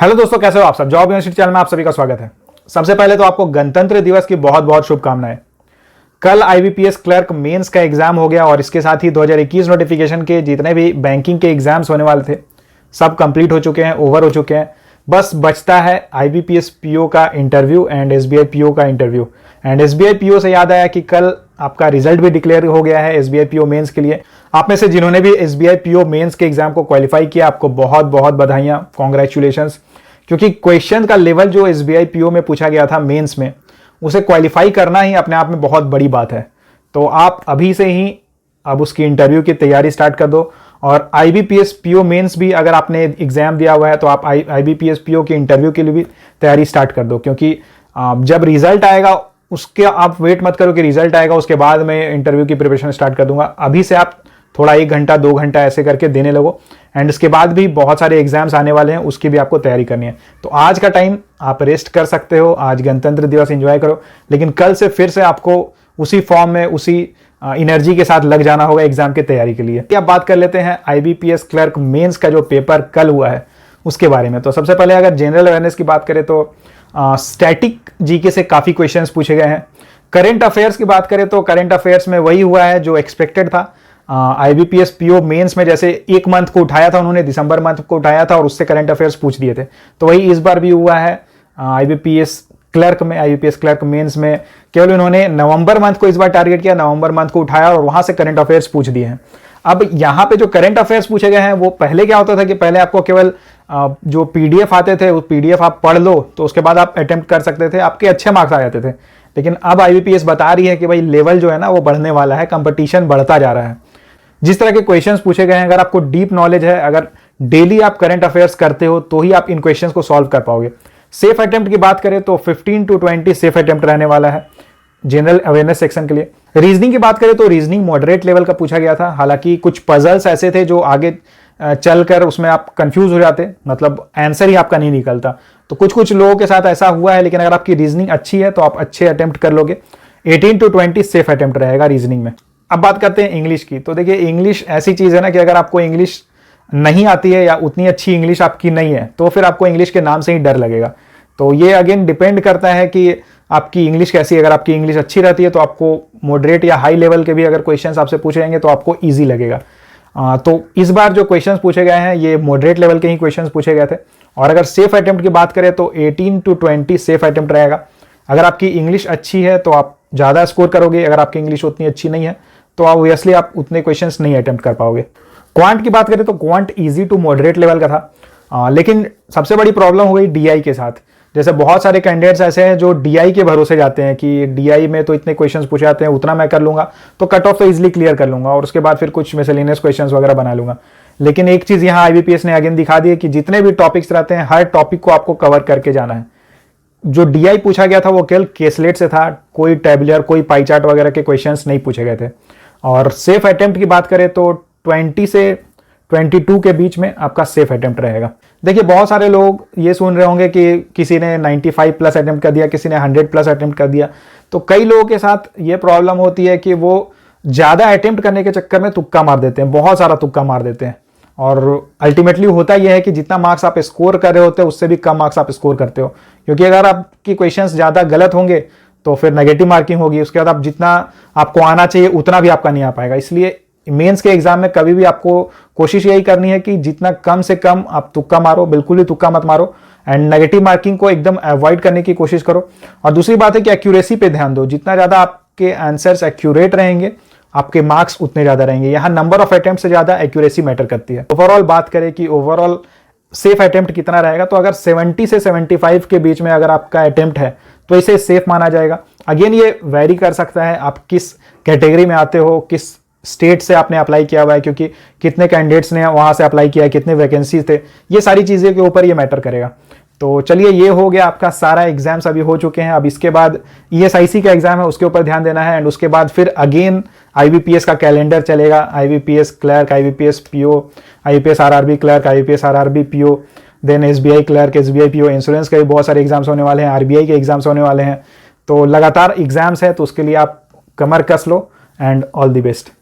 Hello दोस्तों, कैसे हो आप सब। जॉब यूनिवर्सिटी चैनल में आप सभी का स्वागत है। सबसे पहले तो आपको गणतंत्र दिवस की बहुत बहुत शुभकामनाएं। कल आईबीपीएस क्लर्क मेंस का एग्जाम हो गया और इसके साथ ही 2021 नोटिफिकेशन के जितने भी बैंकिंग के एग्जाम्स होने वाले थे सब कंप्लीट हो चुके हैं, ओवर हो चुके हैं। बस बचता है आईबीपीएस पीओ का इंटरव्यू एंड एसबीआई पीओ का इंटरव्यू। एंड एसबीआई पीओ से याद आया कि कल आपका रिजल्ट भी डिक्लेयर हो गया है एसबीआई पीओ मेंस के लिए। आप में से जिन्होंने भी एसबीआई पीओ मेंस के एग्जाम को क्वालिफाई किया, आपको बहुत बहुत बधाइयां, कॉन्ग्रेचुलेशंस। क्योंकि क्वेश्चन का लेवल जो एसबीआई पीओ में पूछा गया था मेंस में, उसे क्वालिफाई करना ही अपने आप में बहुत बड़ी बात है। तो आप अभी से ही अब उसकी इंटरव्यू की तैयारी स्टार्ट कर दो। और आईबीपीएस पीओ मेंस भी अगर आपने एग्जाम दिया हुआ है तो आप आईबीपीएस पीओ के इंटरव्यू के लिए भी तैयारी स्टार्ट कर दो। क्योंकि जब रिजल्ट आएगा उसके आप वेट मत करो कि रिजल्ट आएगा उसके बाद मैं इंटरव्यू की प्रिपरेशन स्टार्ट कर दूंगा। अभी से आप थोड़ा 1 घंटा 2 घंटा ऐसे करके देने लगो। एंड इसके बाद भी बहुत सारे एग्जाम्स आने वाले हैं, उसकी भी आपको तैयारी करनी है। तो आज का टाइम आप रेस्ट कर सकते हो, आज गणतंत्र दिवस एंजॉय करो, लेकिन कल से फिर से आपको उसी फॉर्म में उसी एनर्जी के साथ लग जाना होगा एग्जाम की तैयारी के लिए। अब बात कर लेते हैं आईबीपीएस क्लर्क मेंस का जो पेपर कल हुआ है उसके बारे में। तो सबसे पहले अगर जनरल अवेयरनेस की बात करें तो स्टैटिक जीके से काफी क्वेश्चंस पूछे गए हैं। करंट अफेयर्स की बात करें तो करंट अफेयर्स में वही हुआ है जो एक्सपेक्टेड था। आईबीपीएस पीओ मेंस में जैसे 1 मंथ को उठाया था उन्होंने, दिसंबर मंथ को उठाया था और उससे करंट अफेयर्स पूछ दिए थे, तो वही इस बार भी हुआ है आईबीपीएस क्लर्क मेंस में। केवल उन्होंने नवंबर मंथ को इस बार टारगेट किया, नवंबर मंथ को उठाया और वहां से करंट अफेयर्स पूछ दिए हैं। अब यहाँ पे जो करंट अफेयर्स पूछे गए हैं वो पहले क्या होता था कि पहले आपको केवल जो पीडीएफ आते थे उस पीडीएफ आप पढ़ लो तो उसके बाद आप अटेम्प्ट कर सकते थे, आपके अच्छे मार्क्स आ जाते थे। लेकिन अब आईबीपीएस बता रही है कि भाई लेवल जो है ना वो बढ़ने वाला है, कंपटीशन बढ़ता जा रहा है। जिस तरह के क्वेश्चंस पूछे गए हैं, अगर आपको डीप नॉलेज है, अगर डेली आप करंट अफेयर्स करते हो तो ही आप इन क्वेश्चंस को सॉल्व कर पाओगे। सेफ अटेम्प्ट की बात करें तो 15 to 20 सेफ अटेम्प्ट रहने वाला है जनरल अवेयरनेस सेक्शन के लिए। रीजनिंग की बात करें तो रीजनिंग मॉडरेट लेवल का पूछा गया था। हालांकि कुछ पजल्स ऐसे थे जो आगे चलकर उसमें आप कंफ्यूज हो जाते, मतलब आंसर ही आपका नहीं निकलता। तो कुछ लोगों के साथ ऐसा हुआ है, लेकिन अगर आपकी रीजनिंग अच्छी है तो आप अच्छे अटेम्प्ट कर लोगे। 18 to 20 सेफ अटेम्प्ट रहेगा रीजनिंग में। अब बात करते हैं इंग्लिश की। तो देखिए, इंग्लिश ऐसी चीज है ना कि अगर आपको इंग्लिश नहीं आती है या उतनी अच्छी इंग्लिश आपकी नहीं है तो फिर आपको इंग्लिश के नाम से ही डर लगेगा। तो ये अगेन डिपेंड करता है कि आपकी इंग्लिश कैसी है। अगर आपकी इंग्लिश अच्छी रहती है तो आपको मॉडरेट या हाई लेवल के भी अगर क्वेश्चंस आपसे पूछे जाएंगे तो आपको ईजी लगेगा। तो इस बार जो क्वेश्चंस पूछे गए हैं ये मॉडरेट लेवल के ही क्वेश्चंस पूछे गए थे। और अगर सेफ अटेम्प्ट की बात करें तो 18 to 20 सेफ अटेम्प्ट रहेगा। अगर आपकी इंग्लिश अच्छी है तो आप ज्यादा स्कोर करोगे, अगर आपकी इंग्लिश उतनी अच्छी नहीं है तो ऑब्वियसली आप उतने क्वेश्चंस नहीं अटेम्प्ट कर पाओगे। क्वांट की बात करें तो quant easy to moderate level का था, लेकिन सबसे बड़ी प्रॉब्लम हो गई डीआई के साथ। जैसे बहुत सारे कैंडिडेट्स ऐसे हैं जो डीआई के भरोसे जाते हैं कि डीआई में तो इतने क्वेश्चंस पूछे जाते हैं, उतना मैं कर लूंगा तो कट ऑफ तो इजीली क्लियर कर लूंगा और उसके बाद फिर कुछ मिसलेनियस क्वेश्चंस वगैरह बना लूंगा। लेकिन एक चीज यहाँ आईबीपीएस ने अगेन दिखा दी है कि जितने भी टॉपिक्स रहते हैं हर टॉपिक को आपको कवर करके जाना है। जो डीआई पूछा गया था वो केवल केसलेट से था, कोई टेबुलर कोई पाई चार्ट वगैरह के क्वेश्चंस नहीं पूछे गए थे। और सेफ अटेम्प्ट की बात करें तो 20 से 22 के बीच में आपका सेफ अटेम्प्ट रहेगा। देखिए, बहुत सारे लोग ये सुन रहे होंगे कि किसी ने 95 प्लस अटेम्प्ट कर दिया, किसी ने 100 प्लस अटेम्प्ट कर दिया। तो कई लोगों के साथ ये प्रॉब्लम होती है कि वो ज्यादा अटेम्प्ट करने के चक्कर में तुक्का मार देते हैं, बहुत सारा तुक्का मार देते हैं। और अल्टीमेटली होता यह है कि जितना मार्क्स आप स्कोर कर रहे होते हैं उससे भी कम मार्क्स आप स्कोर करते हो। क्योंकि अगर आपकी क्वेश्चंस ज्यादा गलत होंगे तो फिर नेगेटिव मार्किंग होगी, उसके बाद आप जितना आपको आना चाहिए उतना भी आपका नहीं आ पाएगा। इसलिए मेंस के एग्जाम में कभी भी आपको कोशिश यही करनी है कि जितना कम से कम आप तुक्का मारो, बिल्कुल ही तुक्का मत मारो। एंड नेगेटिव मार्किंग को एकदम अवॉइड करने की कोशिश करो। और दूसरी बात है कि एक्यूरेसी पे ध्यान दो। जितना ज्यादा आपके आंसर्स एक्यूरेट रहेंगे आपके मार्क्स उतने ज्यादा रहेंगे। यहाँ नंबर ऑफ अटेम्प्ट से ज्यादा एक्यूरेसी मैटर करती है। ओवरऑल बात करें कि ओवरऑल सेफ अटेम्प्ट कितना रहेगा, तो अगर 70 से 75 के बीच में अगर आपका अटेम्प्ट है तो इसे सेफ माना जाएगा। अगेन ये वेरी कर सकता है, आप किस कैटेगरी में आते हो, किस स्टेट से आपने अप्लाई किया हुआ है, क्योंकि कितने कैंडिडेट्स ने वहां से अप्लाई किया है, कितने वैकेंसीज थे, ये सारी चीजें के ऊपर ये मैटर करेगा। तो चलिए, ये हो गया आपका सारा एग्जाम्स अभी हो चुके हैं। अब इसके बाद ईएसआईसी का एग्जाम है, उसके ऊपर ध्यान देना है। एंड उसके बाद फिर अगेन आईबीपीएस का कैलेंडर चलेगा। IBPS clerk, IBPS PO, IBPS RRB clerk, IBPS RRB PO, then SBI clerk, SBI PO, insurance के भी बहुत सारे एग्जाम्स होने वाले हैं, आरबीआई के एग्जाम्स होने वाले हैं। तो लगातार एग्जाम्स है, तो उसके लिए आप कमर कस लो एंड ऑल द बेस्ट।